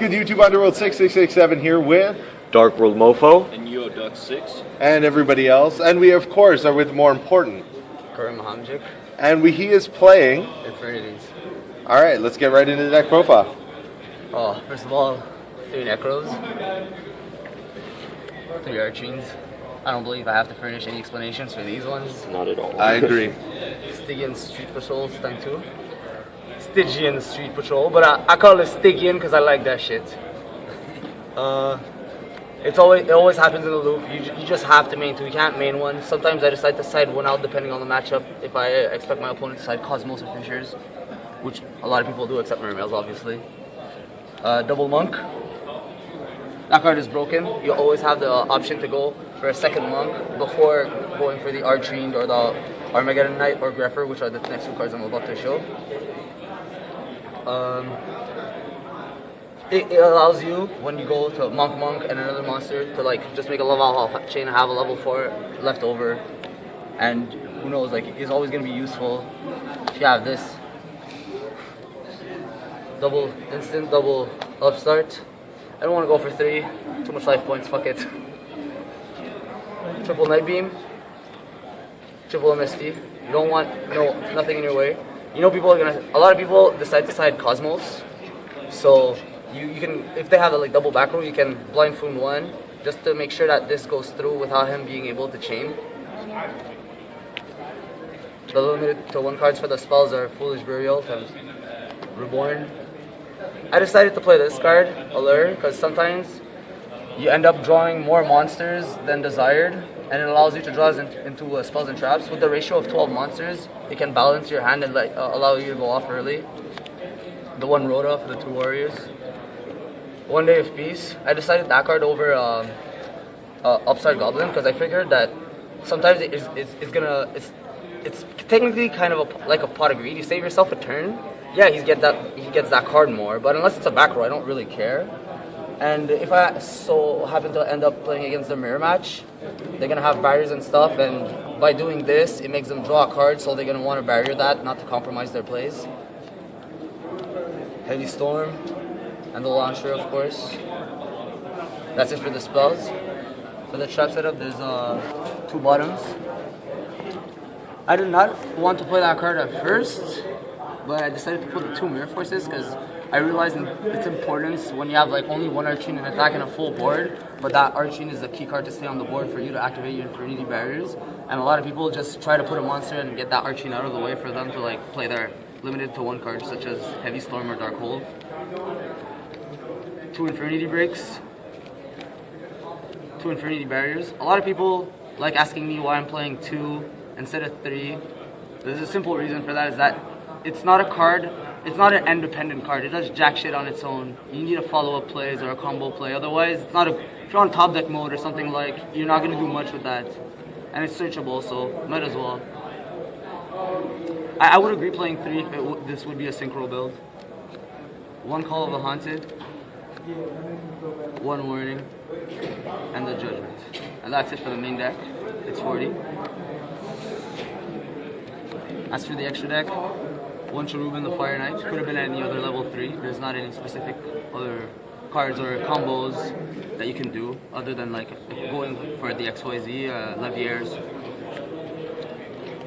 Good YouTube Underworld 6667 here with DarkWorldMOFO and Duck6 and everybody else, and we of course are with more important. Karim Ahamjik. And he is playing Infernity. All right, let's get right into the deck profile. Oh, first of all, 3 Necros, 3 Archines. I don't believe I have to furnish any explanations for these ones. Not at all. I agree. Stygian Street Patrol, stun 2. Stygian Street Patrol, but I call it Stygian because I like that shit. It always happens in the loop. You just have to main 2. You can't main 1. Sometimes I decide to side 1 out depending on the matchup. If I expect my opponent to side Cosmos or Fishers, which a lot of people do except Mermails, obviously. Double Monk. That card is broken. You always have the option to go for a second Monk before going for the Archfiend or the Armageddon Knight or Greffer, which are the next 2 cards I'm about to show. It allows you, when you go to Monk and another monster, to like just make a level off chain and have a level 4 left over. And who knows, like it's always going to be useful if you have this. Double instant, double upstart. I don't want to go for 3. Too much life points, fuck it. Triple Night Beam. Triple MST. You don't want nothing in your way. You know a lot of people decide to side Cosmos. So you can, if they have a like double back row, you can blind Foon 1 just to make sure that this goes through without him being able to chain. The limited to 1 cards for the spells are Foolish Burial times Reborn. I decided to play this card, Allure, because sometimes you end up drawing more monsters than desired, and it allows you to draw into spells and traps. With the ratio of 12 monsters, it can balance your hand and allow you to go off early. The 1 Rhoda for the 2 warriors. 1 Day of Peace. I decided that card over Upstart Goblin because I figured that sometimes it's technically kind of like a pot of greed. You save yourself a turn. Yeah, he gets that card more, but unless it's a back row, I don't really care. And if I so happen to end up playing against the mirror match, they're gonna have barriers and stuff, and by doing this, it makes them draw a card, so they're gonna want to barrier that, not to compromise their plays. Heavy Storm, and the Launcher, of course. That's it for the spells. For the trap setup, there's 2 bottoms. I did not want to play that card at first, but I decided to put the 2 Mirror Forces because I realized its importance when you have like only 1 Archine and attack in a full board, but that Archine is the key card to stay on the board for you to activate your Infernity barriers. And a lot of people just try to put a monster and get that Archine out of the way for them to like play their limited to 1 cards such as Heavy Storm or Dark Hole. 2 Infernity breaks, 2 Infernity barriers. A lot of people like asking me why I'm playing 2 instead of 3. There's a simple reason for that, is that it's not a card, it's not an end-dependent card. It does jack shit on its own. You need a follow-up plays or a combo play. Otherwise, it's not a, if you're on top deck mode or something, like, you're not going to do much with that. And it's searchable, so might as well. I would agree playing 3 if this would be a synchro build. 1 Call of the Haunted, 1 Warning, and the Judgment. And that's it for the main deck. It's 40. As for the extra deck, 1 Cherubin, the Fire Knight. Could have been any other level 3. There's not any specific other cards or combos that you can do other than like going for the XYZ, Leviers.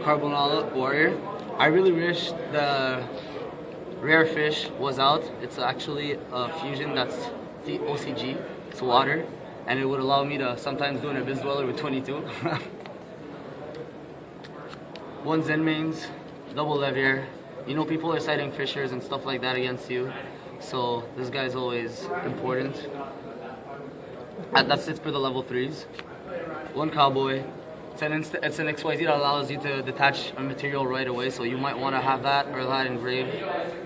Carbonala Warrior. I really wish the Rare Fish was out. It's actually a fusion that's the OCG. It's water, and it would allow me to sometimes do an Abyss Dweller with 22. 1 Zen Mains, double Levier. You know, people are citing Fishers and stuff like that against you, so this guy's always important. That's it for the level 3s. 1 Cowboy. It's an XYZ that allows you to detach a material right away, so you might want to have that or that engraved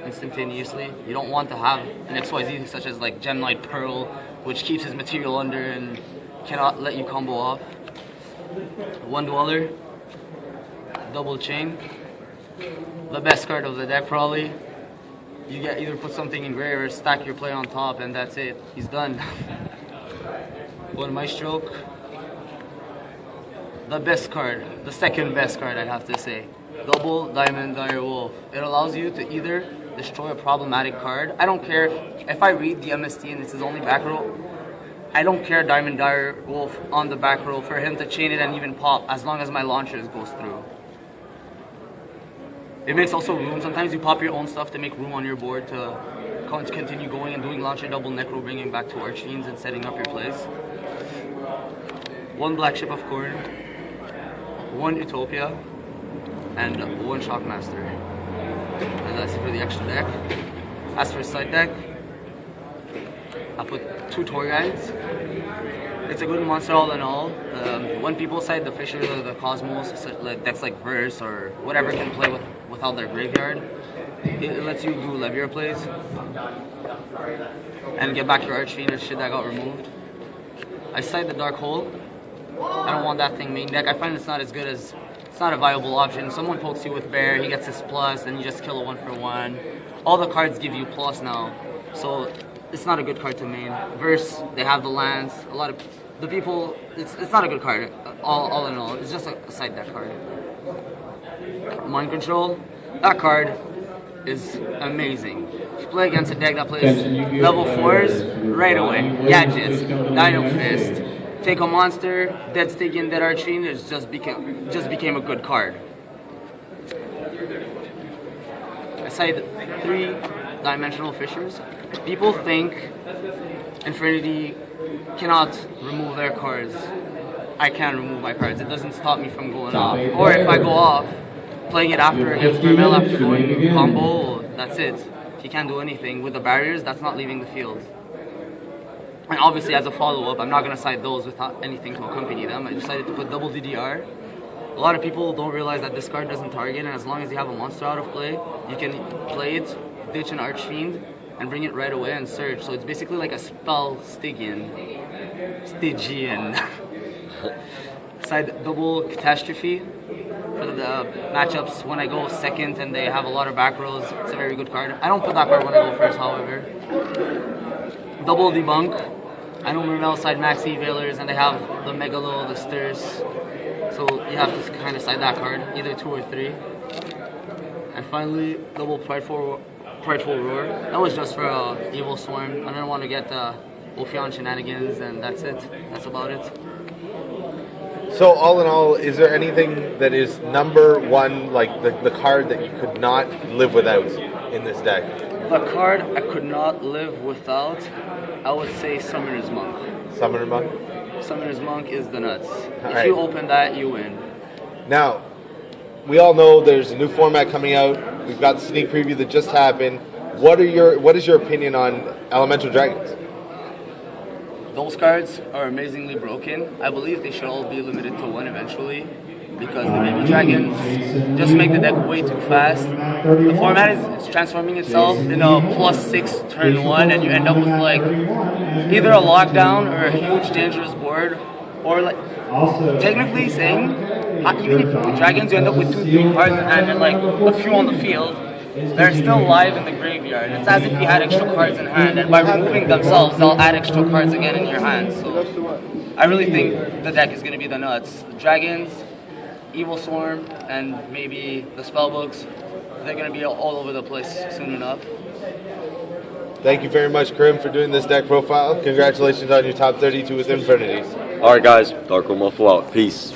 instantaneously. You don't want to have an XYZ such as like Gemlight Pearl, which keeps his material under and cannot let you combo off. 1 Dweller, double Chain. The best card of the deck probably. You get either put something in gray or stack your play on top, and that's it. He's done. 1 Maestro. The best card, the second best card I'd have to say. Double Diamond Dire Wolf. It allows you to either destroy a problematic card. I don't care if I read the MST and this is only back row. I don't care Diamond Dire Wolf on the back row for him to chain it and even pop as long as my launchers goes through. It makes also room. Sometimes you pop your own stuff to make room on your board to continue going and doing launcher double necro, bringing back to Archfiends and setting up your plays. One Black Ship of Corn, one Utopia, and one Shockmaster. And that's it for the extra deck. As for side deck, I put 2 tour guides. It's a good monster all in all. When people side the Fisher, the Cosmos, decks like Verse or whatever can play without their graveyard, it lets you do Levier plays and get back your Archfiend and shit that got removed. I side the Dark Hole. I don't want that thing main deck. I find it's not as good as, it's not a viable option. Someone pokes you with Bear, he gets his plus, and you just kill a 1-for-1. All the cards give you plus now, so it's not a good card to main. Verse, they have the lands. A lot of the people, it's not a good card. All in all, it's just a side deck card. Mind Control, that card is amazing. If you play against a deck that plays level 4s, right away. Gadgets, Dino Fist, take a monster, Dead Stygian, Dead Archfiend, it just became a good card. I side 3 Dimensional Fissures. People think Infernity cannot remove their cards. I can remove my cards. It doesn't stop me from going off. Or if I go off, playing it after against Vermel after going combo, that's it. He can't do anything. With the barriers, that's not leaving the field. And obviously as a follow-up, I'm not going to side those without anything to accompany them. I decided to put double DDR. A lot of people don't realize that this card doesn't target, and as long as you have a monster out of play, you can play it, ditch an Archfiend, and bring it right away and search. So it's basically like a spell Stygian. Side double Catastrophe for the matchups when I go second and they have a lot of back rows. It's a very good card. I don't put that card when I go first, however. Double Debunk. I know Mermel side Maxi Veilers and they have the Megalo, the Stirs. So you have to kind of side that card, either 2 or 3. And finally, double Prideful Roar. That was just for Evil Swarm. I don't want to get Ophion shenanigans, and that's it. That's about it. So all in all, is there anything that is number one, like the card that you could not live without in this deck? The card I could not live without, I would say Summoner's Monk. Summoner Monk? Summoner's Monk is the nuts. If right. you open that, you win. Now, we all know there's a new format coming out. We've got the sneak preview that just happened. What is your opinion on Elemental Dragons? Those cards are amazingly broken. I believe they should all be limited to 1 eventually, because the baby dragons just make the deck way too fast. The format is transforming itself in a +6 turn 1, and you end up with like either a lockdown or a huge dangerous board, or like technically saying, even if with dragons you end up with 2-3 cards in hand and like a few on the field, they're still live in the graveyard. It's as if you had extra cards in hand, and by removing themselves, they'll add extra cards again in your hand. So I really think the deck is going to be the nuts. Dragons, Evil Swarm, and maybe the spellbooks, they're going to be all over the place soon enough. Thank you very much, Karim, for doing this deck profile. Congratulations on your top 32 with Infernity. Alright guys, DarkWorldMOFO out. Peace.